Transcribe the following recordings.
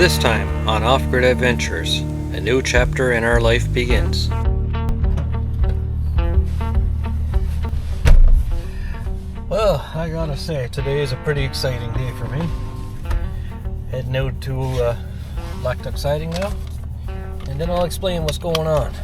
This time on Off-Grid Adventures, a new chapter in our life begins. Well, I gotta say, today is a pretty exciting day for me. Heading out to Black Duck Siding now, and then I'll explain what's going on.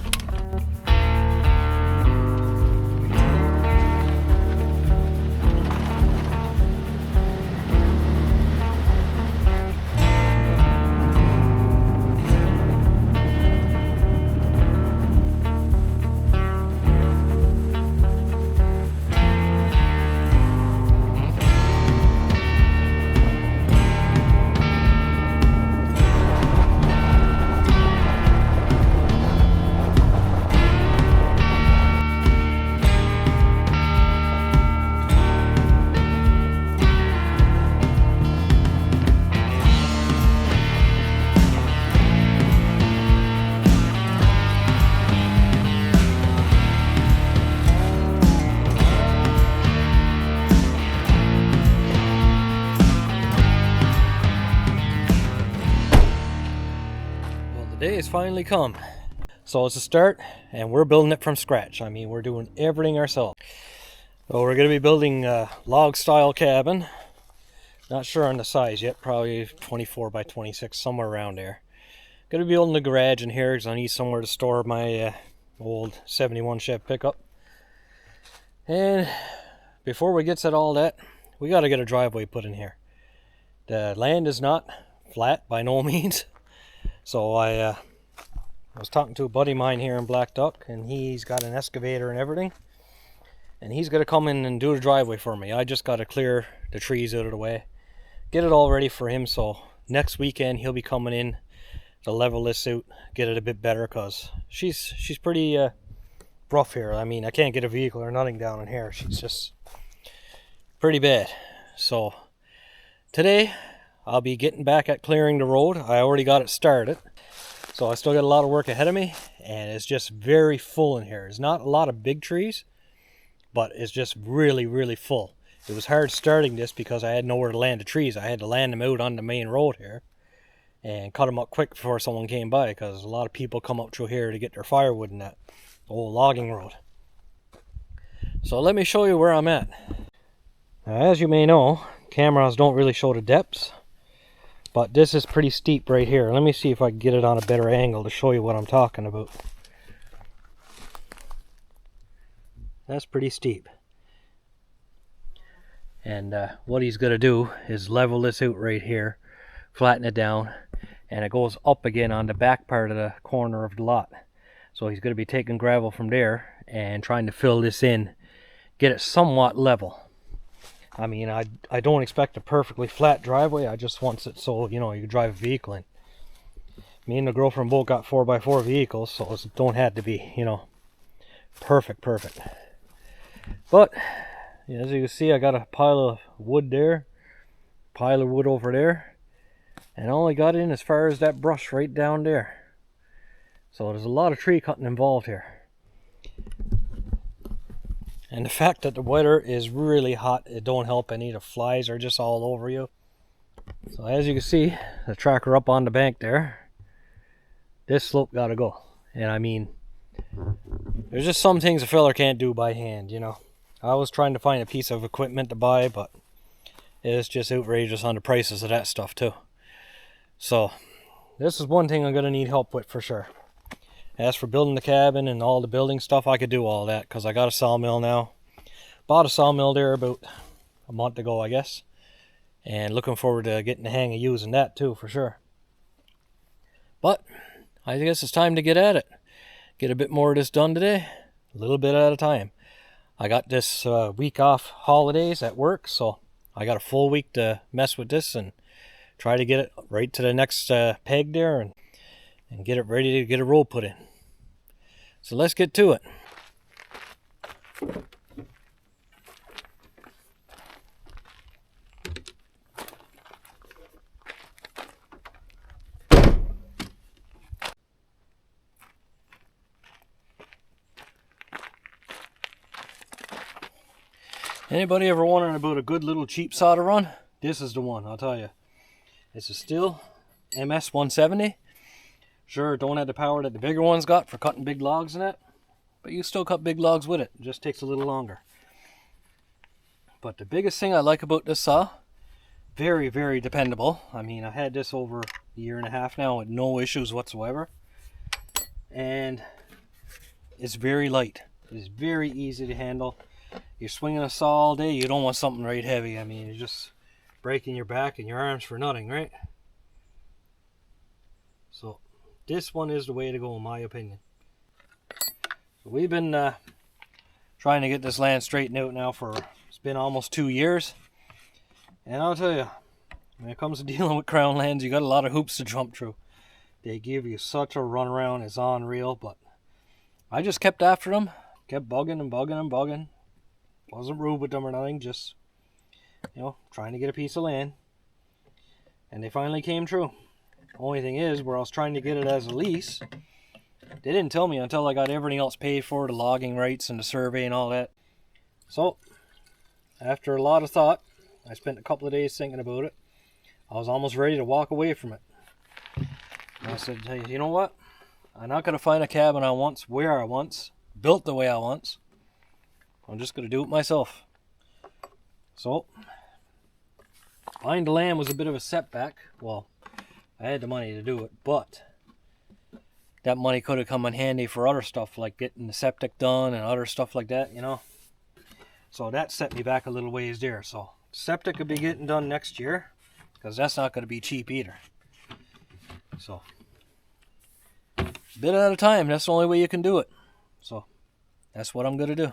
The day has finally come. So it's a start, and we're building it from scratch. I mean, we're doing everything ourselves. So we're going to be building a log style cabin. Not sure on the size yet, probably 24 by 26, somewhere around there. Going to be building the garage in here because I need somewhere to store my old 71 Chev pickup. And before we get to all that, we got to get a driveway put in here. The land is not flat by no means. So I was talking to a buddy of mine here in Black Duck, and he's got an excavator and everything. And he's going to come in and do the driveway for me. I just got to clear the trees out of the way, get it all ready for him. So next weekend he'll be coming in to level this out, get it a bit better, because she's pretty rough here. I mean, I can't get a vehicle or nothing down in here. She's just pretty bad. So today I'll be getting back at clearing the road. I already got it started. So I still got a lot of work ahead of me, and it's just very full in here. There's not a lot of big trees, but it's just really, really full. It was hard starting this because I had nowhere to land the trees. I had to land them out on the main road here and cut them up quick before someone came by, because a lot of people come up through here to get their firewood in that old logging road. So let me show you where I'm at. Now, as you may know, cameras don't really show the depths. But this is pretty steep right here. Let me see if I can get it on a better angle to show you what I'm talking about. That's pretty steep. And what he's going to do is level this out right here, flatten it down, and it goes up again on the back part of the corner of the lot. So he's going to be taking gravel from there and trying to fill this in, get it somewhat level. I mean, I don't expect a perfectly flat driveway. I just want it so, you know, you can drive a vehicle in. Me and the girlfriend both got 4x4 vehicles, so it don't have to be, you know, perfect. But, as you can see, I got a pile of wood there, pile of wood over there, and I only got in as far as that brush right down there. So there's a lot of tree cutting involved here. And the fact that the weather is really hot, it don't help any. The flies are just all over you. So as you can see, the tracker up on the bank there, this slope got to go. And I mean, there's just some things a fella can't do by hand, you know. I was trying to find a piece of equipment to buy, but it's just outrageous on the prices of that stuff too. So this is one thing I'm going to need help with for sure. As for building the cabin and all the building stuff, I could do all that because I got a sawmill now. Bought a sawmill there about a month ago, I guess. And looking forward to getting the hang of using that too, for sure. But I guess it's time to get at it. Get a bit more of this done today, a little bit at a time. I got this week off holidays at work, so I got a full week to mess with this and try to get it right to the next peg there and get it ready to get a road put in. So let's get to it. Anybody ever wondering about a good little cheap solder run? This is the one, I'll tell you. It's a Stihl MS-170. Sure, don't have the power that the bigger ones got for cutting big logs in it, but you still cut big logs with it. It just takes a little longer. But the biggest thing I like about this saw, very, very dependable. I mean, I had this over a year and a half now with no issues whatsoever. And it's very light. It's very easy to handle. You're swinging a saw all day, you don't want something right heavy. I mean, you're just breaking your back and your arms for nothing, right? So this one is the way to go, in my opinion. So we've been trying to get this land straightened out now for, it's been almost 2 years. And I'll tell you, when it comes to dealing with Crown lands, you got a lot of hoops to jump through. They give you such a runaround, it's unreal. But I just kept after them, kept bugging and bugging and bugging. Wasn't rude with them or nothing, just, you know, trying to get a piece of land. And they finally came true. Only thing is, where I was trying to get it as a lease, they didn't tell me until I got everything else paid for, the logging rights and the survey and all that. So, after a lot of thought, I spent a couple of days thinking about it. I was almost ready to walk away from it. And I said, hey, you know what? I'm not going to find a cabin I want, where I want, built the way I want. I'm just going to do it myself. So, buying the land was a bit of a setback. Well, I had the money to do it, but that money could have come in handy for other stuff, like getting the septic done and other stuff like that, you know. So that set me back a little ways there. So septic could be getting done next year, because that's not going to be cheap either. So a bit at a time, that's the only way you can do it. So that's what I'm going to do.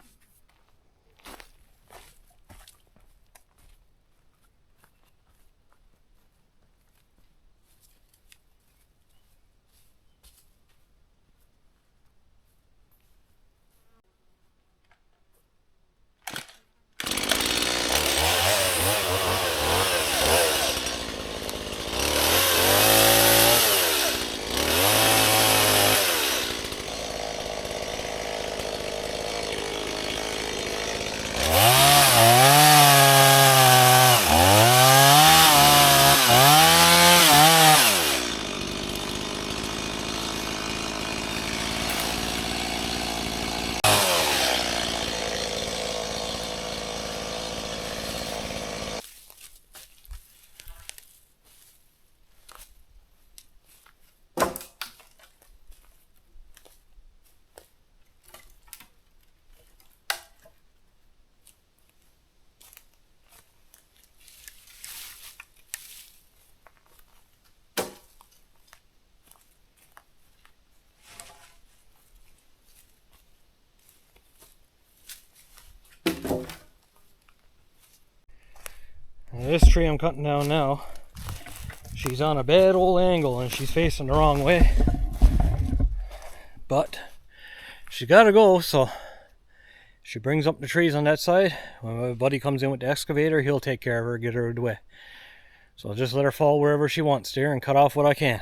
This tree I'm cutting down now, she's on a bad old angle and she's facing the wrong way. But she gotta go, so she brings up the trees on that side. When my buddy comes in with the excavator, he'll take care of her, get her out of the way. So I'll just let her fall wherever she wants there and cut off what I can.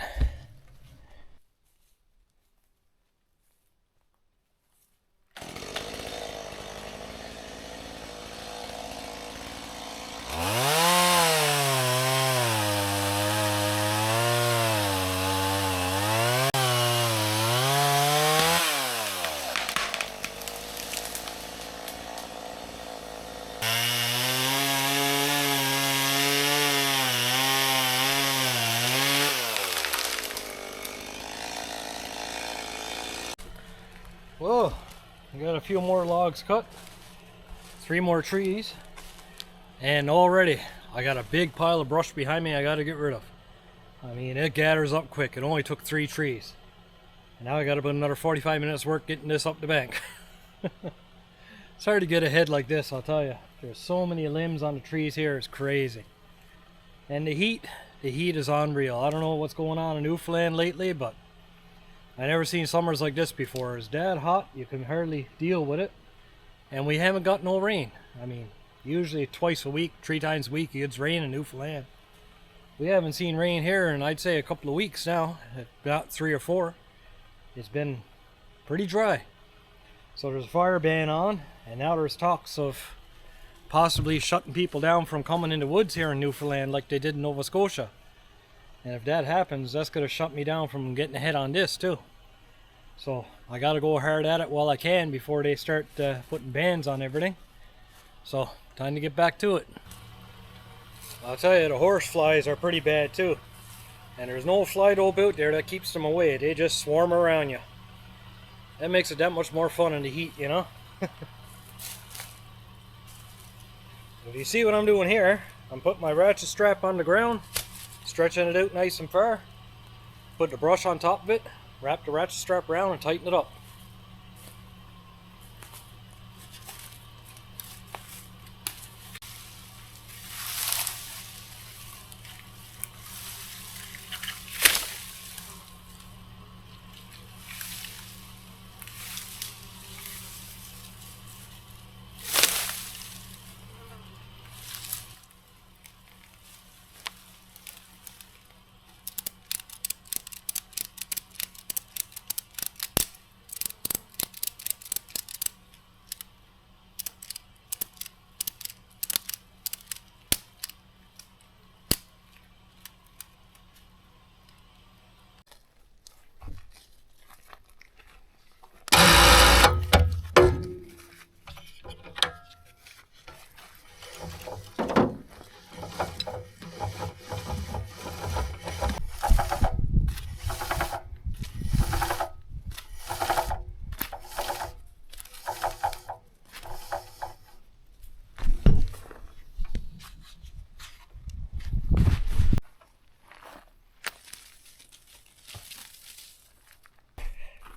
Whoa, I got a few more logs cut, 3 more trees, and already I got a big pile of brush behind me I got to get rid of. I mean, it gathers up quick. It only took 3 trees. And now I got about another 45 minutes work getting this up the bank. It's hard to get ahead like this, I'll tell you. There's so many limbs on the trees here, it's crazy. And the heat is unreal. I don't know what's going on in Newfoundland lately, but I never seen summers like this before. It's that hot, you can hardly deal with it. And we haven't got no rain. I mean, usually twice a week, 3 times a week, it's rain in Newfoundland. We haven't seen rain here in, I'd say, a couple of weeks now. About 3 or 4. It's been pretty dry. So there's a fire ban on, and now there's talks of possibly shutting people down from coming in the woods here in Newfoundland like they did in Nova Scotia. And if that happens, that's going to shut me down from getting ahead on this too. So I got to go hard at it while I can before they start putting bans on everything. So time to get back to it. I'll tell you, the horse flies are pretty bad too. And there's no fly dope out there that keeps them away. They just swarm around you. That makes it that much more fun in the heat, you know? If you see what I'm doing here, I'm putting my ratchet strap on the ground, stretching it out nice and far, put the brush on top of it, wrap the ratchet strap around and tighten it up.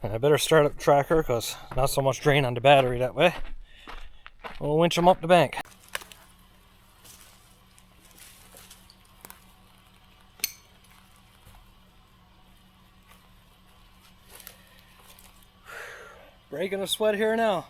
I better start up the tracker because not so much drain on the battery that way. We'll winch them up the bank. Breaking a sweat here now.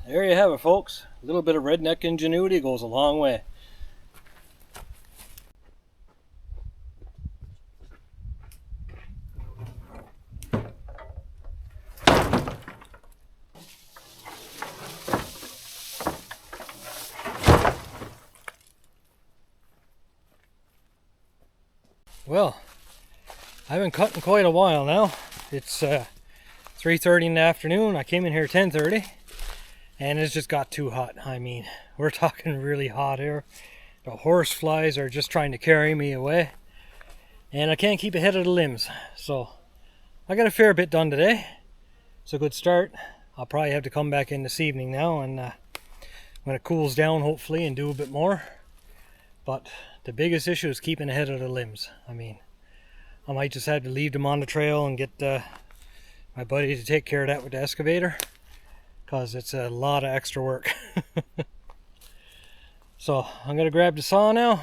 There you have it, folks. A little bit of redneck ingenuity goes a long way. Well, I've been cutting quite a while now. It's 3:30 in the afternoon. I came in here 10:30 and it's just got too hot. I mean, we're talking really hot here. The horse flies are just trying to carry me away and I can't keep ahead of the limbs. So I got a fair bit done today. It's a good start. I'll probably have to come back in this evening now and when it cools down hopefully and do a bit more. But the biggest issue is keeping ahead of the limbs. I mean, I might just have to leave them on the trail and get my buddy to take care of that with the excavator, because it's a lot of extra work. So I'm going to grab the saw now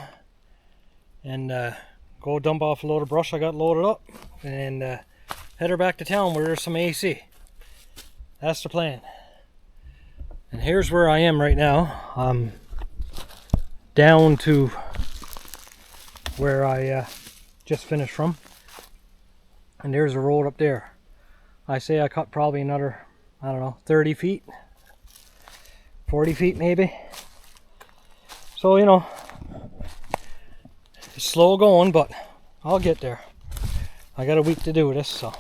and go dump off a load of brush I got loaded up and head her back to town where there's some AC. That's the plan. And here's where I am right now. I'm down to where I just finished from, and there's a road up there. I say I cut probably another, I don't know, 30 feet, 40 feet maybe. So, you know, it's slow going, but I'll get there. I got a week to do this, so.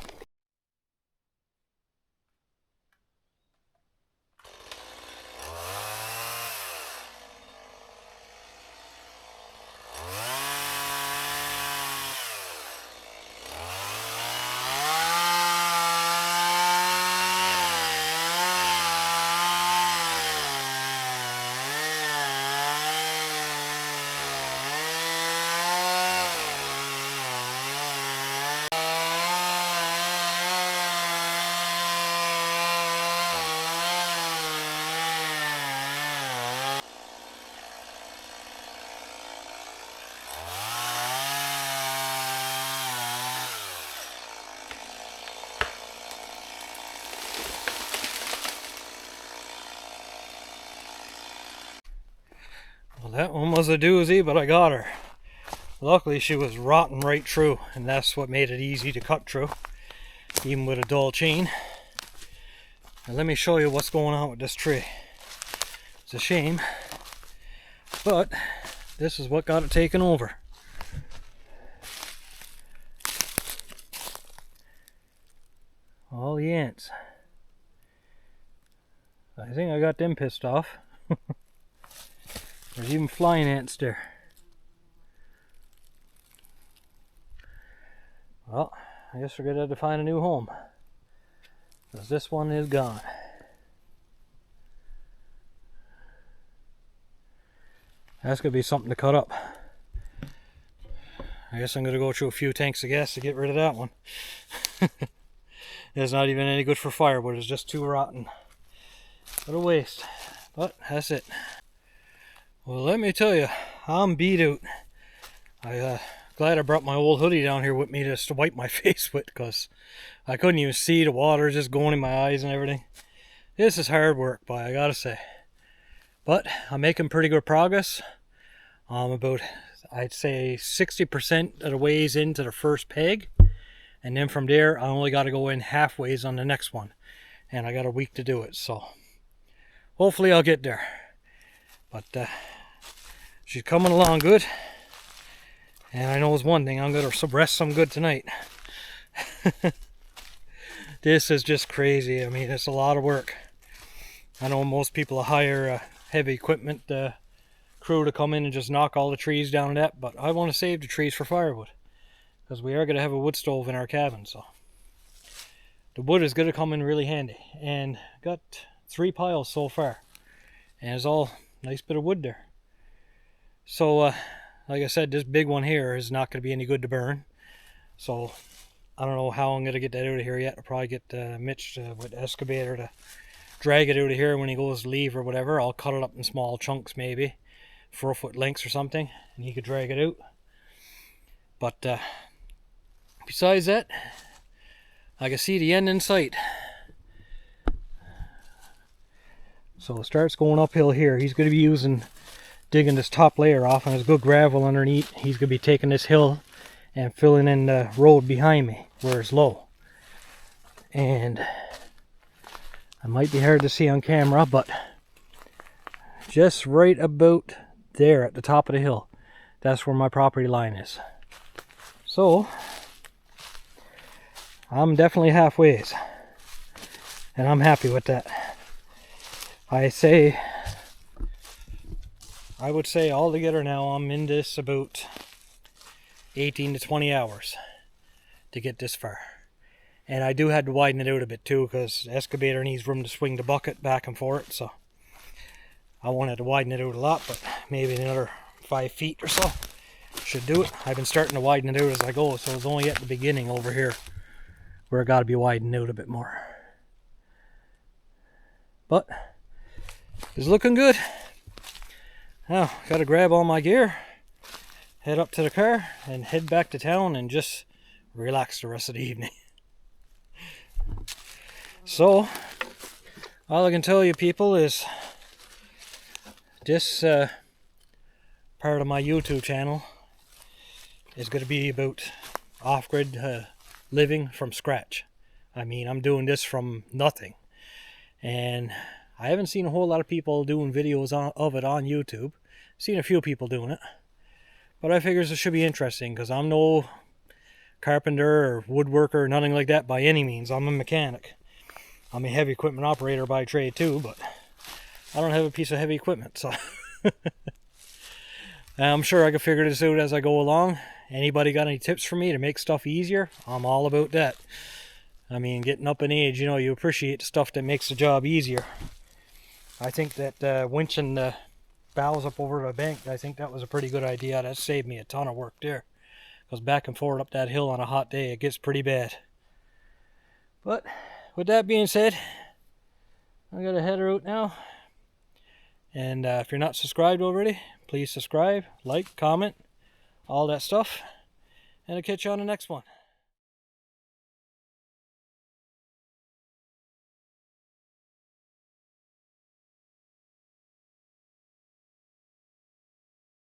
that one was a doozy, but I got her. Luckily she was rotten right through, and that's what made it easy to cut through, even with a dull chain. Now let me show you what's going on with this tree. It's a shame, but this is what got it taken over. All the ants. I think I got them pissed off. There's even flying ants there. Well, I guess we're gonna have to find a new home, because this one is gone. That's gonna be something to cut up. I guess I'm gonna go through a few tanks of gas to get rid of that one. It's not even any good for firewood, it's just too rotten. What a waste. But that's it. Well, let me tell you, I'm beat out. Glad I brought my old hoodie down here with me just to wipe my face with, because I couldn't even see, the water just going in my eyes and everything. This is hard work, boy, I gotta say. But I'm making pretty good progress. I'm about, I'd say, 60% of the ways into the first peg. And then from there, I only got to go in halfways on the next one. And I got a week to do it, so hopefully I'll get there. But she's coming along good. And I know it's one thing, I'm going to rest some good tonight. This is just crazy. I mean, it's a lot of work. I know most people hire a heavy equipment crew to come in and just knock all the trees down and that, but I want to save the trees for firewood, because we are going to have a wood stove in our cabin, so the wood is going to come in really handy. And got 3 piles so far, and it's all nice bit of wood there. So like I said, this big one here is not going to be any good to burn, so I don't know how I'm going to get that out of here yet. I'll probably get Mitch with the excavator to drag it out of here when he goes to leave or whatever. I'll cut it up in small chunks, maybe 4-foot lengths or something, and he could drag it out. But besides that, I can see the end in sight. So it starts going uphill here. He's going to be digging this top layer off, and there's good gravel underneath. He's going to be taking this hill and filling in the road behind me where it's low. And it might be hard to see on camera, but just right about there at the top of the hill, that's where my property line is. So I'm definitely halfways, and I'm happy with that. I would say altogether now I'm in this about 18 to 20 hours to get this far. And I do have to widen it out a bit too, because the excavator needs room to swing the bucket back and forth, so I wanted to widen it out a lot, but maybe another 5 feet or so should do it. I've been starting to widen it out as I go, so it's only at the beginning over here where it got to be widened out a bit more. But it's looking good. Now, got to grab all my gear, head up to the car, and head back to town and just relax the rest of the evening. So, all I can tell you people is this part of my YouTube channel is going to be about off-grid living from scratch. I mean, I'm doing this from nothing. And I haven't seen a whole lot of people doing videos of it on YouTube. Seen a few people doing it. But I figure it should be interesting, because I'm no carpenter or woodworker or nothing like that by any means. I'm a mechanic. I'm a heavy equipment operator by trade too, but I don't have a piece of heavy equipment, so I'm sure I can figure this out as I go along. Anybody got any tips for me to make stuff easier? I'm all about that. I mean, getting up in age, you know, you appreciate the stuff that makes the job easier. I think that winching the boughs up over the bank, I think that was a pretty good idea. That saved me a ton of work there, because back and forth up that hill on a hot day, it gets pretty bad. But with that being said, I gotta head out now. And if you're not subscribed already, please subscribe, like, comment, all that stuff. And I'll catch you on the next one.